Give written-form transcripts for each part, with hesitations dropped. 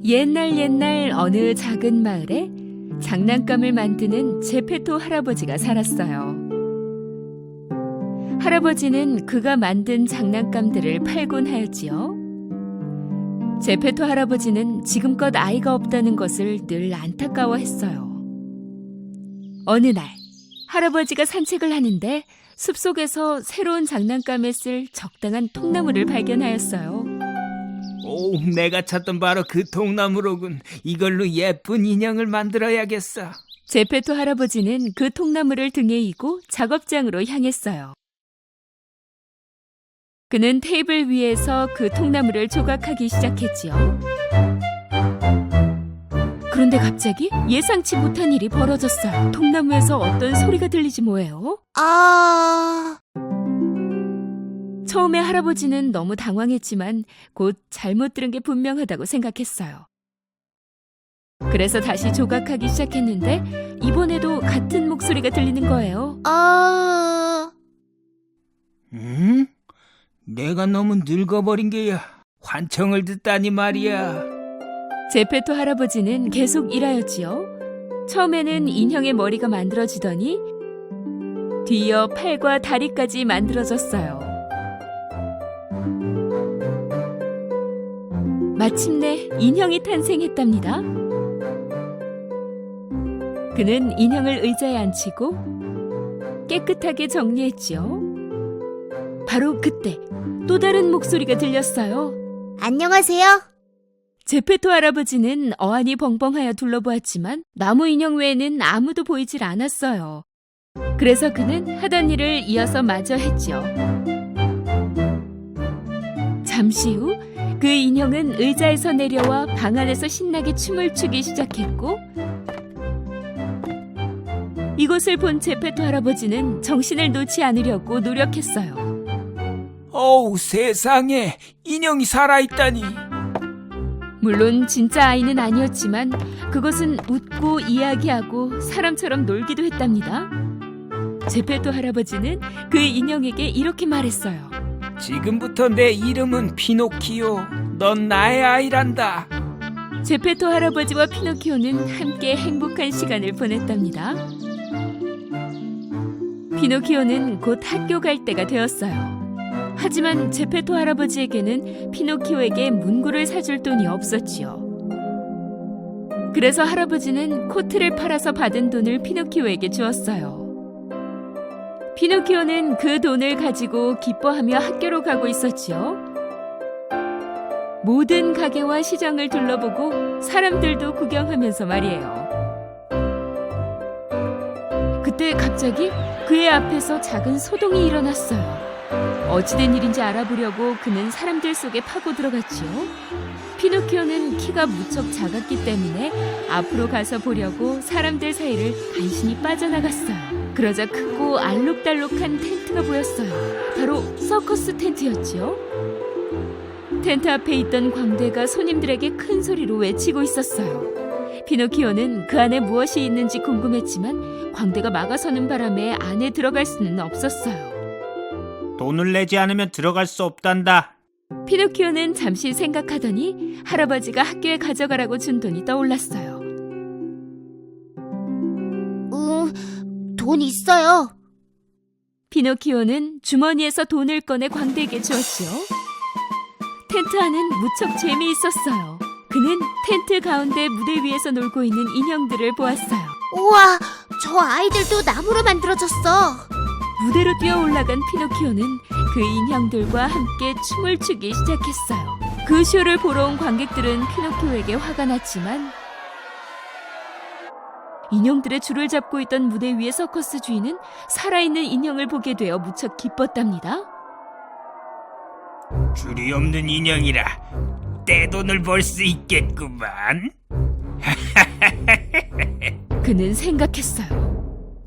옛날 어느 작은 마을에 장난감을 만드는 제페토 할아버지가 살았어요. 할아버지는 그가 만든 장난감들을 팔곤 하였지요. 제페토 할아버지는 지금껏 아이가 없다는 것을 늘 안타까워했어요. 어느 날 할아버지가 산책을 하는데 숲속에서 새로운 장난감에 쓸 적당한 통나무를 발견하였어요. 오, 내가 찾던 바로 그 통나무로군. 이걸로 예쁜 인형을 만들어야겠어. 제페토 할아버지는 그 통나무를 등에 이고 작업장으로 향했어요. 그는 테이블 위에서 그 통나무를 조각하기 시작했지요. 그런데 갑자기 예상치 못한 일이 벌어졌어요. 통나무에서 어떤 소리가 들리지 뭐예요? 처음에 할아버지는 너무 당황했지만 곧 잘못 들은 게 분명하다고 생각했어요. 그래서 다시 조각하기 시작했는데 이번에도 같은 목소리가 들리는 거예요. 응? 내가 너무 늙어버린 게야. 환청을 듣다니 말이야. 제페토 할아버지는 계속 일하였지요. 처음에는 인형의 머리가 만들어지더니 뒤이어 팔과 다리까지 만들어졌어요. 마침내 인형이 탄생했답니다. 그는 인형을 의자에 앉히고 깨끗하게 정리했지요. 바로 그때 또 다른 목소리가 들렸어요. 안녕하세요. 제페토 할아버지는 어안이 벙벙하여 둘러보았지만 나무 인형 외에는 아무도 보이질 않았어요. 그래서 그는 하던 일을 이어서 마저 했지요. 잠시 후 그 인형은 의자에서 내려와 방 안에서 신나게 춤을 추기 시작했고 이것을 본 제페토 할아버지는 정신을 놓지 않으려고 노력했어요. 어우, 세상에. 인형이 살아있다니. 물론 진짜 아이는 아니었지만 그것은 웃고 이야기하고 사람처럼 놀기도 했답니다. 제페토 할아버지는 그 인형에게 이렇게 말했어요. 지금부터 내 이름은 피노키오. 넌 나의 아이란다. 제페토 할아버지와 피노키오는 함께 행복한 시간을 보냈답니다. 피노키오는 곧 학교 갈 때가 되었어요. 하지만 제페토 할아버지에게는 피노키오에게 문구를 사줄 돈이 없었지요. 그래서 할아버지는 코트를 팔아서 받은 돈을 피노키오에게 주었어요. 피노키오는 그 돈을 가지고 기뻐하며 학교로 가고 있었지요. 모든 가게와 시장을 둘러보고 사람들도 구경하면서 말이에요. 그때 갑자기 그의 앞에서 작은 소동이 일어났어요. 어찌된 일인지 알아보려고 그는 사람들 속에 파고 들어갔지요. 피노키오는 키가 무척 작았기 때문에 앞으로 가서 보려고 사람들 사이를 간신히 빠져나갔어요. 그러자 크고 알록달록한 텐트가 보였어요. 바로 서커스 텐트였지요. 텐트 앞에 있던 광대가 손님들에게 큰 소리로 외치고 있었어요. 피노키오는 그 안에 무엇이 있는지 궁금했지만 광대가 막아서는 바람에 안에 들어갈 수는 없었어요. 돈을 내지 않으면 들어갈 수 없단다. 피노키오는 잠시 생각하더니 할아버지가 학교에 가져가라고 준 돈이 떠올랐어요. 돈 있어요. 피노키오는 주머니에서 돈을 꺼내 광대에게 주었지요. 텐트 안은 무척 재미있었어요. 그는 텐트 가운데 무대 위에서 놀고 있는 인형들을 보았어요. 우와, 저 아이들도 나무로 만들어졌어. 무대로 뛰어 올라간 피노키오는 그 인형들과 함께 춤을 추기 시작했어요. 그 쇼를 보러 온 관객들은 피노키오에게 화가 났지만 인형들의 줄을 잡고 있던 무대 위의 서커스 주인은 살아있는 인형을 보게 되어 무척 기뻤답니다. 줄이 없는 인형이라 떼돈을 벌 수 있겠구만. 그는 생각했어요.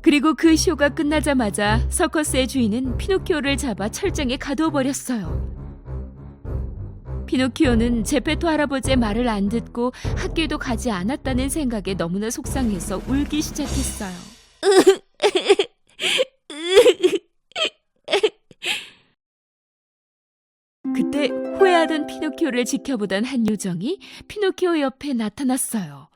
그리고 그 쇼가 끝나자마자 서커스의 주인은 피노키오를 잡아 철장에 가두어버렸어요. 피노키오는 제페토 할아버지의 말을 안 듣고 학교에도 가지 않았다는 생각에 너무나 속상해서 울기 시작했어요. 그때 후회하던 피노키오를 지켜보던 한 요정이 피노키오 옆에 나타났어요.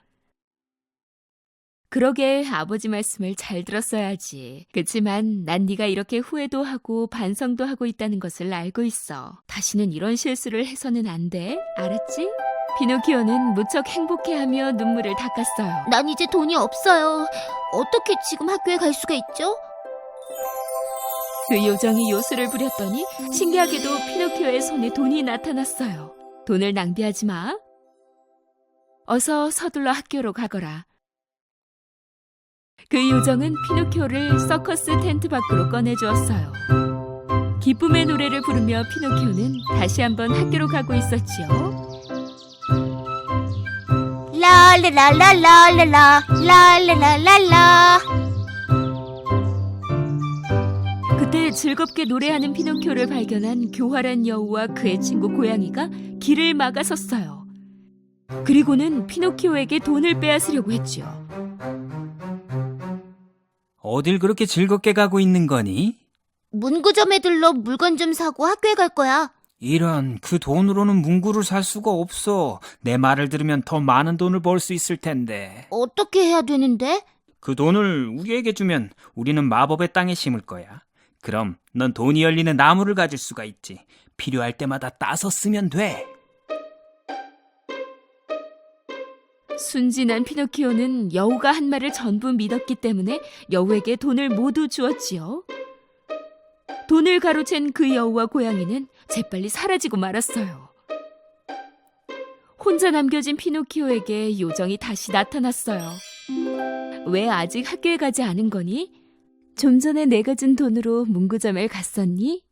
그러게 아버지 말씀을 잘 들었어야지. 그치만 난 네가 이렇게 후회도 하고 반성도 하고 있다는 것을 알고 있어. 다시는 이런 실수를 해서는 안 돼. 알았지? 피노키오는 무척 행복해하며 눈물을 닦았어요. 난 이제 돈이 없어요. 어떻게 지금 학교에 갈 수가 있죠? 그 요정이 요술을 부렸더니 신기하게도 피노키오의 손에 돈이 나타났어요. 돈을 낭비하지 마. 어서 서둘러 학교로 가거라. 그 요정은 피노키오를 서커스 텐트 밖으로 꺼내주었어요. 기쁨의 노래를 부르며 피노키오는 다시 한번 학교로 가고 있었지요. 랄라랄라랄라라 랄라랄라라. 그때 즐겁게 노래하는 피노키오를 발견한 교활한 여우와 그의 친구 고양이가 길을 막아섰어요. 그리고는 피노키오에게 돈을 빼앗으려고 했지요. 어딜 그렇게 즐겁게 가고 있는 거니? 문구점에 들러 물건 좀 사고 학교에 갈 거야. 이런, 그 돈으로는 문구를 살 수가 없어. 내 말을 들으면 더 많은 돈을 벌 수 있을 텐데. 어떻게 해야 되는데? 그 돈을 우리에게 주면 우리는 마법의 땅에 심을 거야. 그럼 넌 돈이 열리는 나무를 가질 수가 있지. 필요할 때마다 따서 쓰면 돼. 순진한 피노키오는 여우가 한 말을 전부 믿었기 때문에 여우에게 돈을 모두 주었지요. 돈을 가로챈 그 여우와 고양이는 재빨리 사라지고 말았어요. 혼자 남겨진 피노키오에게 요정이 다시 나타났어요. 왜 아직 학교에 가지 않은 거니? 좀 전에 내가 준 돈으로 문구점에 갔었니?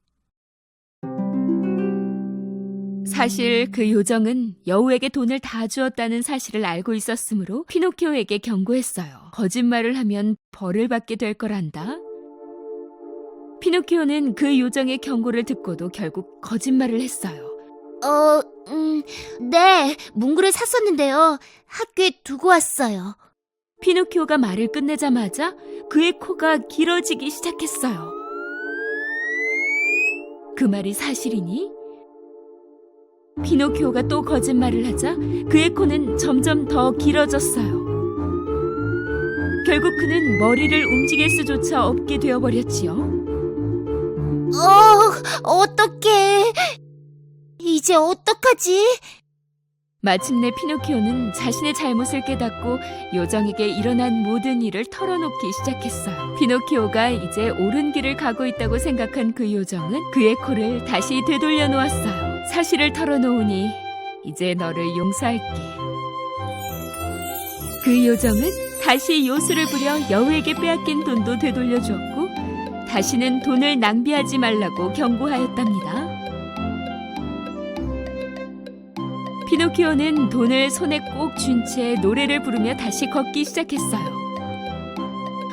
사실 그 요정은 여우에게 돈을 다 주었다는 사실을 알고 있었으므로 피노키오에게 경고했어요. 거짓말을 하면 벌을 받게 될 거란다. 피노키오는 그 요정의 경고를 듣고도 결국 거짓말을 했어요. 네, 문구를 샀었는데요. 학교에 두고 왔어요. 피노키오가 말을 끝내자마자 그의 코가 길어지기 시작했어요. 그 말이 사실이니? 피노키오가 또 거짓말을 하자 그의 코는 점점 더 길어졌어요. 결국 그는 머리를 움직일 수조차 없게 되어버렸지요. 어떡해. 이제 어떡하지? 마침내 피노키오는 자신의 잘못을 깨닫고 요정에게 일어난 모든 일을 털어놓기 시작했어요. 피노키오가 이제 옳은 길을 가고 있다고 생각한 그 요정은 그의 코를 다시 되돌려 놓았어요. 사실을 털어놓으니 이제 너를 용서할게. 그 요정은 다시 요술을 부려 여우에게 빼앗긴 돈도 되돌려 주었고 다시는 돈을 낭비하지 말라고 경고하였답니다. 피노키오는 돈을 손에 꼭 쥔 채 노래를 부르며 다시 걷기 시작했어요.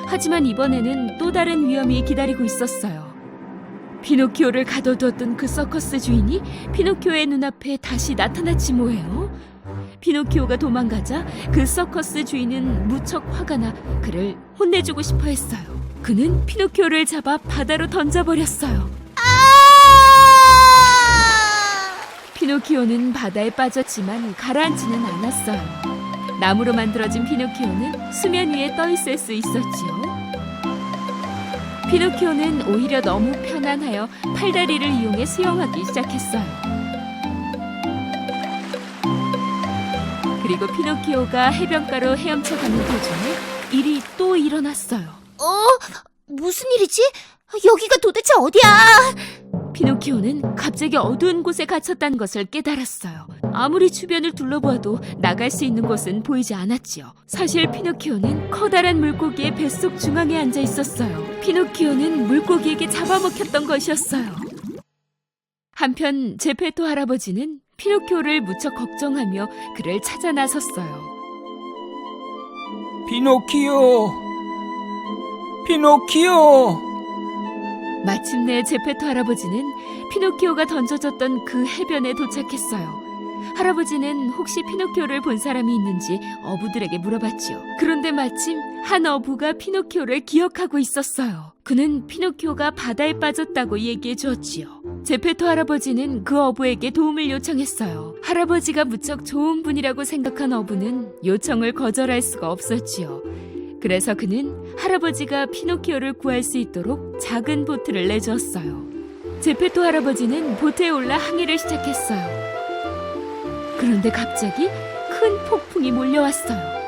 하지만 이번에는 또 다른 위험이 기다리고 있었어요. 피노키오를 가둬두었던 그 서커스 주인이 피노키오의 눈앞에 다시 나타났지 뭐예요. 피노키오가 도망가자 그 서커스 주인은 무척 화가 나 그를 혼내주고 싶어 했어요. 그는 피노키오를 잡아 바다로 던져버렸어요. 피노키오는 바다에 빠졌지만 가라앉지는 않았어요. 나무로 만들어진 피노키오는 수면 위에 떠 있을 수 있었지요. 피노키오는 오히려 너무 편안하여 팔다리를 이용해 수영하기 시작했어요. 그리고 피노키오가 해변가로 헤엄쳐가는 도중에 일이 또 일어났어요. 무슨 일이지? 여기가 도대체 어디야? 피노키오는 갑자기 어두운 곳에 갇혔다는 것을 깨달았어요. 아무리 주변을 둘러보아도 나갈 수 있는 곳은 보이지 않았지요. 사실 피노키오는 커다란 물고기의 뱃속 중앙에 앉아 있었어요. 피노키오는 물고기에게 잡아먹혔던 것이었어요. 한편 제페토 할아버지는 피노키오를 무척 걱정하며 그를 찾아 나섰어요. 피노키오! 피노키오! 마침내 제페토 할아버지는 피노키오가 던져졌던 그 해변에 도착했어요. 할아버지는 혹시 피노키오를 본 사람이 있는지 어부들에게 물어봤지요. 그런데 마침 한 어부가 피노키오를 기억하고 있었어요. 그는 피노키오가 바다에 빠졌다고 얘기해 주었지요. 제페토 할아버지는 그 어부에게 도움을 요청했어요. 할아버지가 무척 좋은 분이라고 생각한 어부는 요청을 거절할 수가 없었지요. 그래서 그는 할아버지가 피노키오를 구할 수 있도록 작은 보트를 내주었어요. 제페토 할아버지는 보트에 올라 항해를 시작했어요. 그런데 갑자기 큰 폭풍이 몰려왔어요.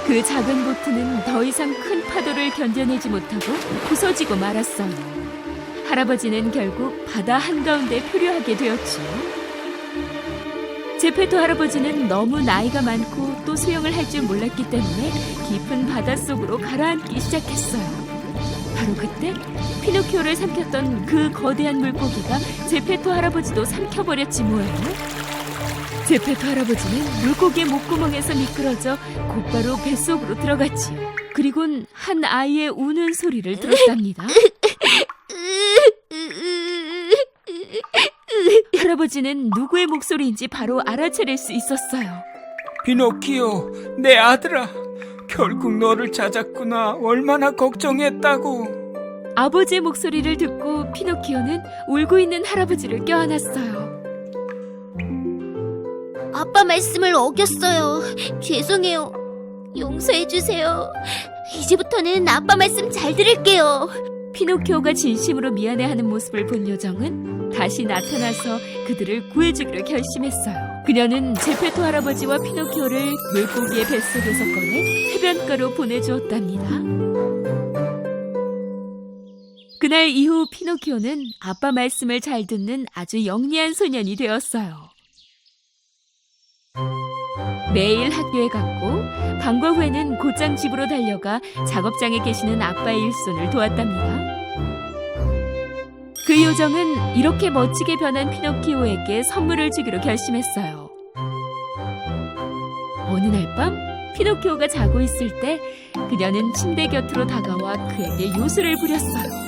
그 작은 보트는 더 이상 큰 파도를 견뎌내지 못하고 부서지고 말았어요. 할아버지는 결국 바다 한가운데 표류하게 되었지요. 제페토 할아버지는 너무 나이가 많고 또 수영을 할 줄 몰랐기 때문에 깊은 바닷속으로 가라앉기 시작했어요. 바로 그때 피노키오를 삼켰던 그 거대한 물고기가 제페토 할아버지도 삼켜버렸지 뭐예요. 제페토 할아버지는 물고기의 목구멍에서 미끄러져 곧바로 뱃속으로 들어갔지요. 그리곤 한 아이의 우는 소리를 들었답니다. 할아버지는 누구의 목소리인지 바로 알아차릴 수 있었어요. 피노키오, 내 아들아. 결국 너를 찾았구나. 얼마나 걱정했다고. 아버지의 목소리를 듣고 피노키오는 울고 있는 할아버지를 껴안았어요. 아빠 말씀을 어겼어요. 죄송해요. 용서해주세요. 이제부터는 아빠 말씀 잘 들을게요. 피노키오가 진심으로 미안해하는 모습을 본 요정은 다시 나타나서 그들을 구해주기로 결심했어요. 그녀는 제페토 할아버지와 피노키오를 물고기의 뱃속에서 꺼내 해변가로 보내주었답니다. 그날 이후 피노키오는 아빠 말씀을 잘 듣는 아주 영리한 소년이 되었어요. 매일 학교에 갔고 방과 후에는 곧장 집으로 달려가 작업장에 계시는 아빠의 일손을 도왔답니다. 그 요정은 이렇게 멋지게 변한 피노키오에게 선물을 주기로 결심했어요. 어느 날 밤 피노키오가 자고 있을 때 그녀는 침대 곁으로 다가와 그에게 요술을 부렸어요.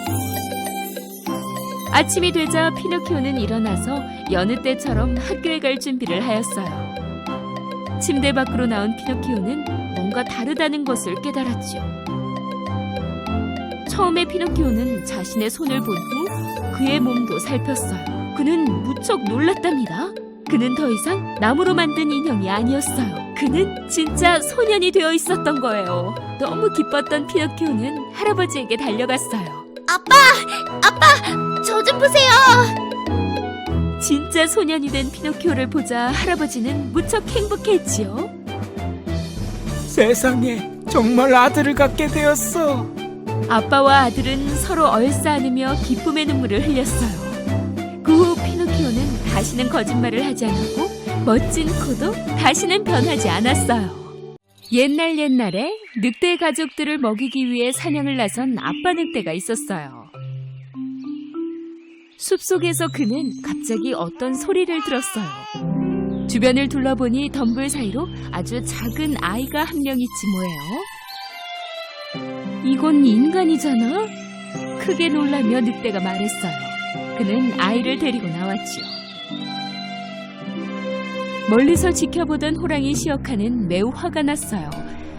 아침이 되자 피노키오는 일어나서 여느 때처럼 학교에 갈 준비를 하였어요. 침대 밖으로 나온 피노키오는 뭔가 다르다는 것을 깨달았지요. 처음에 피노키오는 자신의 손을 본 후 그의 몸도 살폈어요. 그는 무척 놀랐답니다. 그는 더 이상 나무로 만든 인형이 아니었어요. 그는 진짜 소년이 되어 있었던 거예요. 너무 기뻤던 피노키오는 할아버지에게 달려갔어요. 아빠! 저 좀 보세요! 진짜 소년이 된 피노키오를 보자 할아버지는 무척 행복했지요. 세상에, 정말 아들을 갖게 되었어. 아빠와 아들은 서로 얼싸안으며 기쁨의 눈물을 흘렸어요. 그 후 피노키오는 다시는 거짓말을 하지 않았고 멋진 코도 다시는 변하지 않았어요. 옛날에 늑대 가족들을 먹이기 위해 사냥을 나선 아빠 늑대가 있었어요. 숲속에서 그는 갑자기 어떤 소리를 들었어요. 주변을 둘러보니 덤불 사이로 아주 작은 아이가 한 명 있지 뭐예요. 이건 인간이잖아? 크게 놀라며 늑대가 말했어요. 그는 아이를 데리고 나왔지요. 멀리서 지켜보던 호랑이 시어카는 매우 화가 났어요.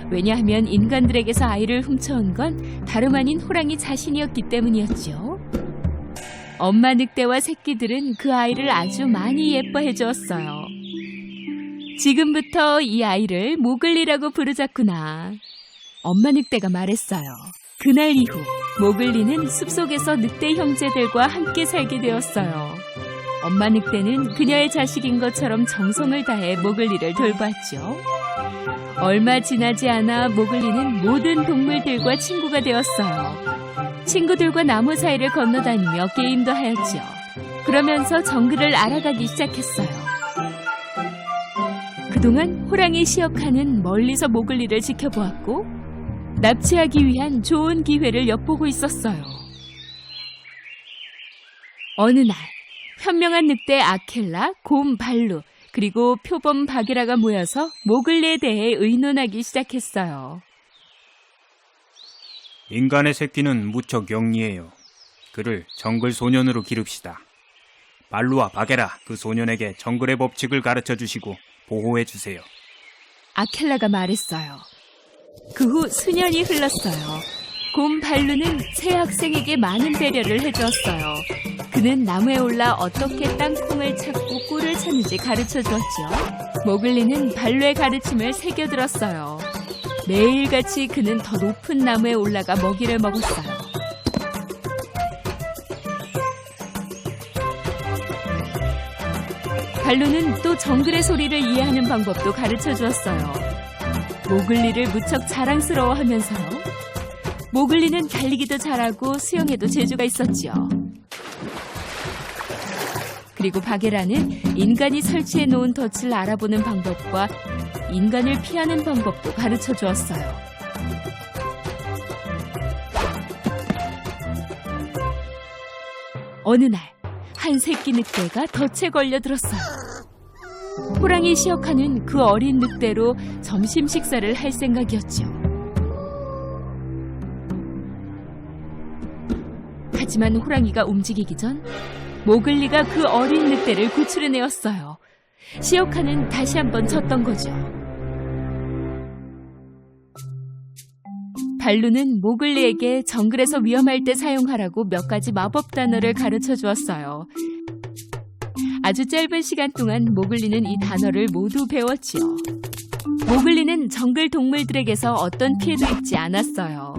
왜냐하면 인간들에게서 아이를 훔쳐온 건 다름 아닌 호랑이 자신이었기 때문이었지요. 엄마 늑대와 새끼들은 그 아이를 아주 많이 예뻐해 주었어요. 지금부터 이 아이를 모글리라고 부르자꾸나. 엄마 늑대가 말했어요. 그날 이후 모글리는 숲속에서 늑대 형제들과 함께 살게 되었어요. 엄마 늑대는 그녀의 자식인 것처럼 정성을 다해 모글리를 돌봤죠. 얼마 지나지 않아 모글리는 모든 동물들과 친구가 되었어요. 친구들과 나무 사이를 건너다니며 게임도 하였죠. 그러면서 정글을 알아가기 시작했어요. 그동안 호랑이 시어카는 멀리서 모글리를 지켜보았고 납치하기 위한 좋은 기회를 엿보고 있었어요. 어느 날 현명한 늑대 아켈라, 곰 발루, 그리고 표범 바게라가 모여서 모글리에 대해 의논하기 시작했어요. 인간의 새끼는 무척 영리해요. 그를 정글 소년으로 기릅시다. 발루와 바게라, 그 소년에게 정글의 법칙을 가르쳐 주시고 보호해 주세요. 아켈라가 말했어요. 그 후 수년이 흘렀어요. 곰 발루는 새 학생에게 많은 배려를 해주었어요. 그는 그는 나무에 올라 어떻게 땅콩을 찾고 꿀을 찾는지 가르쳐 주었죠. 모글리는 발로의 가르침을 새겨들었어요. 매일같이 그는 더 높은 나무에 올라가 먹이를 먹었어요. 발로는 또 정글의 소리를 이해하는 방법도 가르쳐 주었어요. 모글리를 무척 자랑스러워하면서요. 모글리는 달리기도 잘하고 수영에도 재주가 있었지요. 그리고 바게라는 인간이 설치해 놓은 덫을 알아보는 방법과 인간을 피하는 방법도 가르쳐 주었어요. 어느 날, 한 새끼 늑대가 덫에 걸려들었어요. 호랑이 시어카는 그 어린 늑대로 점심 식사를 할 생각이었죠. 하지만 호랑이가 움직이기 전 모글리가 그 어린 늑대를 구출해내었어요. 시어카는 다시 한번 졌던 거죠. 발루는 모글리에게 정글에서 위험할 때 사용하라고 몇 가지 마법 단어를 가르쳐 주었어요. 아주 짧은 시간 동안 모글리는 이 단어를 모두 배웠지요. 모글리는 정글 동물들에게서 어떤 피해도 입지 않았어요.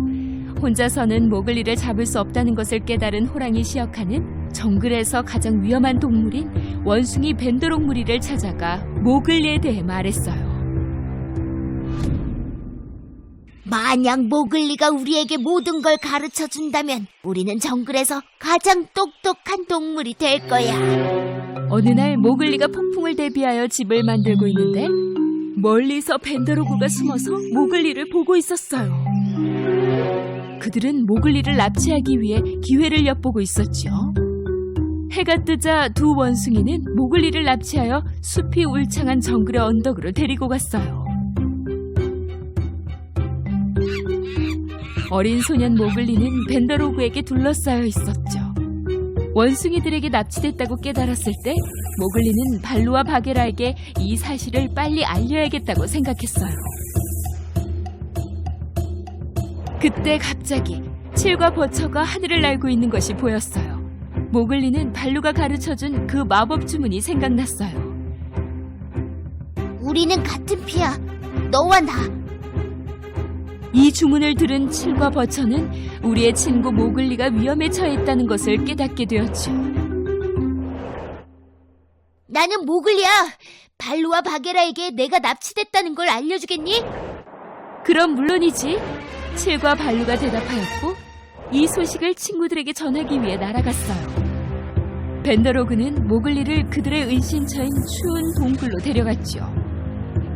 혼자서는 모글리를 잡을 수 없다는 것을 깨달은 호랑이 시어카는 정글에서 가장 위험한 동물인 원숭이 벤더록무리를 찾아가 모글리에 대해 말했어요. 만약 모글리가 우리에게 모든 걸 가르쳐 준다면 우리는 정글에서 가장 똑똑한 동물이 될 거야. 어느 날 모글리가 폭풍을 대비하여 집을 만들고 있는데 멀리서 벤더로그가 숨어서 모글리를 보고 있었어요. 그들은 모글리를 납치하기 위해 기회를 엿보고 있었죠. 해가 뜨자 두 원숭이는 모글리를 납치하여 숲이 울창한 정글의 언덕으로 데리고 갔어요. 어린 소년 모글리는 벤더로그에게 둘러싸여 있었죠. 원숭이들에게 납치됐다고 깨달았을 때 모글리는 발루와 바게라에게 이 사실을 빨리 알려야겠다고 생각했어요. 그때 갑자기 칠과 버처가 하늘을 날고 있는 것이 보였어요. 모글리는 발루가 가르쳐준 그 마법 주문이 생각났어요. 우리는 같은 피야. 너와 나. 이 주문을 들은 칠과 버처는 우리의 친구 모글리가 위험에 처했다는 것을 깨닫게 되었죠. 나는 모글리야. 발루와 바게라에게 내가 납치됐다는 걸 알려주겠니? 그럼 물론이지. 칠과 발루가 대답하였고 이 소식을 친구들에게 전하기 위해 날아갔어요. 벤더로그는 모글리를 그들의 은신처인 추운 동굴로 데려갔죠.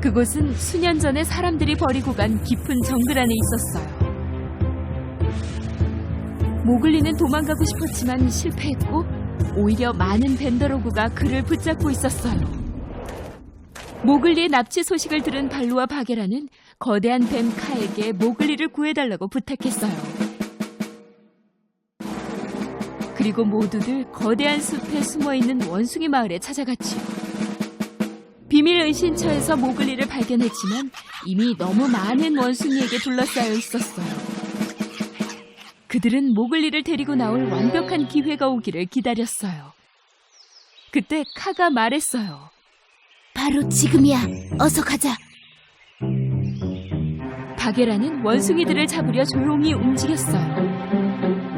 그곳은 수년 전에 사람들이 버리고 간 깊은 정글 안에 있었어요. 모글리는 도망가고 싶었지만 실패했고 오히려 많은 벤더로그가 그를 붙잡고 있었어요. 모글리의 납치 소식을 들은 발루와 바게라는 거대한 뱀 카에게 모글리를 구해달라고 부탁했어요. 그리고 모두들 거대한 숲에 숨어있는 원숭이 마을에 찾아갔지요. 비밀 은신처에서 모글리를 발견했지만 이미 너무 많은 원숭이에게 둘러싸여 있었어요. 그들은 모글리를 데리고 나올 완벽한 기회가 오기를 기다렸어요. 그때 카가 말했어요. 바로 지금이야. 어서 가자. 바게라는 원숭이들을 잡으려 조용히 움직였어요.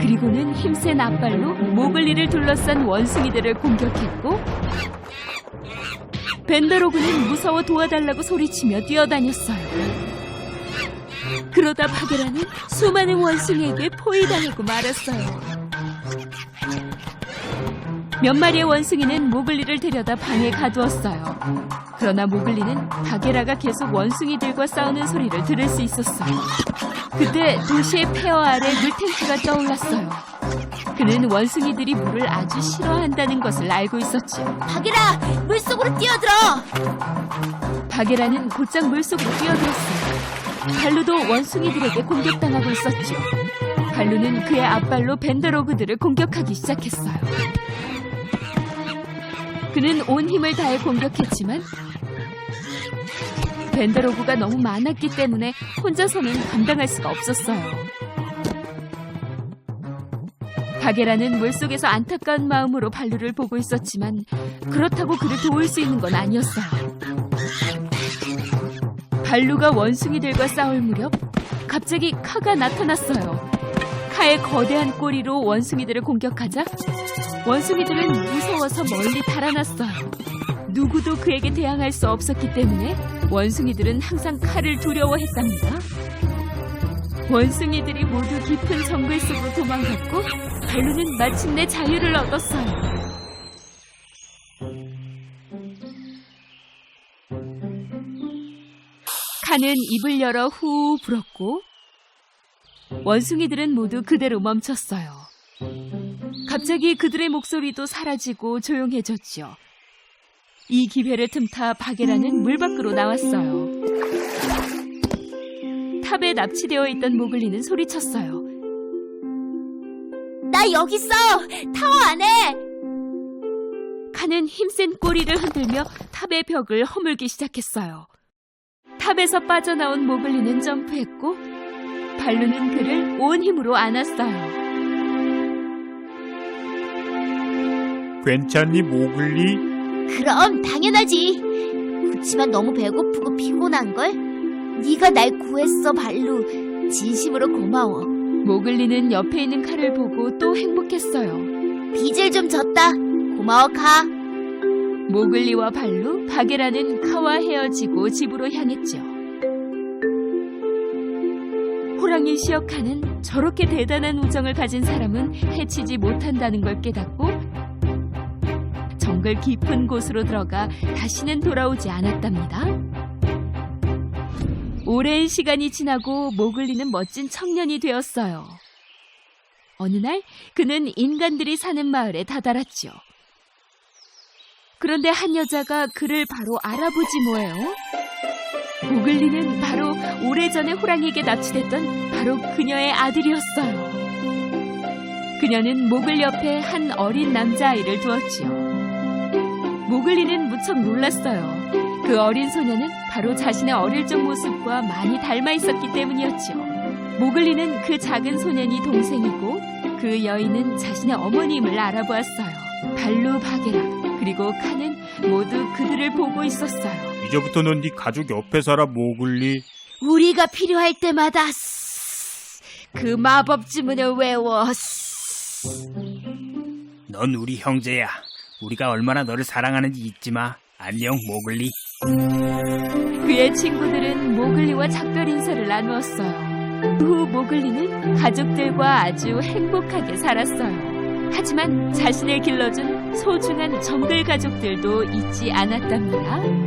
그리고는 힘센 앞발로 모글리를 둘러싼 원숭이들을 공격했고 벤더로그는 무서워 도와달라고 소리치며 뛰어다녔어요. 그러다 바게라는 수많은 원숭이에게 포위당하고 말았어요. 몇 마리의 원숭이는 모글리를 데려다 방에 가두었어요. 그러나 모글리는 바게라가 계속 원숭이들과 싸우는 소리를 들을 수 있었어요. 그때 도시의 폐허 아래 물탱크가 떠올랐어요. 그는 원숭이들이 물을 아주 싫어한다는 것을 알고 있었죠. 바게라, 물속으로 뛰어들어. 바게라는 곧장 물속으로 뛰어들었어요. 발루도 원숭이들에게 공격당하고 있었죠. 발루는 그의 앞발로 벤더로그들을 공격하기 시작했어요. 그는 온 힘을 다해 공격했지만 벤더로그가 너무 많았기 때문에 혼자서는 감당할 수가 없었어요. 바게라는 물속에서 안타까운 마음으로 발루를 보고 있었지만 그렇다고 그를 도울 수 있는 건 아니었어요. 발루가 원숭이들과 싸울 무렵 갑자기 카가 나타났어요. 카의 거대한 꼬리로 원숭이들을 공격하자 원숭이들은 무서워서 멀리 달아났어요. 누구도 그에게 대항할 수 없었기 때문에 원숭이들은 항상 카를 두려워했답니다. 원숭이들이 모두 깊은 정글 속으로 도망갔고 발루는 마침내 자유를 얻었어요. 카는 입을 열어 후 불었고 원숭이들은 모두 그대로 멈췄어요. 갑자기 그들의 목소리도 사라지고 조용해졌죠. 이 기회를 틈타 바게라는 물 밖으로 나왔어요. 탑에 납치되어 있던 모글리는 소리쳤어요. 나 여기 있어! 타워 안에! 카는 힘센 꼬리를 흔들며 탑의 벽을 허물기 시작했어요. 탑에서 빠져나온 모글리는 점프했고 발루는 그를 온 힘으로 안았어요. 괜찮니, 모글리? 그럼 당연하지. 그치만 너무 배고프고 피곤한걸? 네가 날 구했어, 발루. 진심으로 고마워. 모글리는 옆에 있는 카를 보고 또 행복했어요. 빚을 좀 졌다. 고마워, 카. 모글리와 발루, 바게라는 카와 헤어지고 집으로 향했죠. 호랑이 시어카는 저렇게 대단한 우정을 가진 사람은 해치지 못한다는 걸 깨닫고 정글 깊은 곳으로 들어가 다시는 돌아오지 않았답니다. 오랜 시간이 지나고 모글리는 멋진 청년이 되었어요. 어느 날 그는 인간들이 사는 마을에 다다랐죠. 그런데 한 여자가 그를 바로 알아보지 뭐예요? 모글리는 바로 오래전에 호랑이에게 납치됐던 바로 그녀의 아들이었어요. 그녀는 모글 옆에 한 어린 남자아이를 두었지요. 모글리는 무척 놀랐어요. 그 어린 소녀는 바로 자신의 어릴 적 모습과 많이 닮아 있었기 때문이었죠. 모글리는 그 작은 소년이 동생이고 그 여인은 자신의 어머님을 알아보았어요. 발루, 바게라 그리고 카는 모두 그들을 보고 있었어요. 이제부터 넌 네 가족 옆에 살아, 모글리. 우리가 필요할 때마다 그 마법 주문을 외워. 넌 우리 형제야. 우리가 얼마나 너를 사랑하는지 잊지 마. 안녕, 모글리. 그의 친구들은 모글리와 작별 인사를 나누었어요. 그 후 모글리는 가족들과 아주 행복하게 살았어요. 하지만 자신을 길러준 소중한 정글 가족들도 잊지 않았답니다.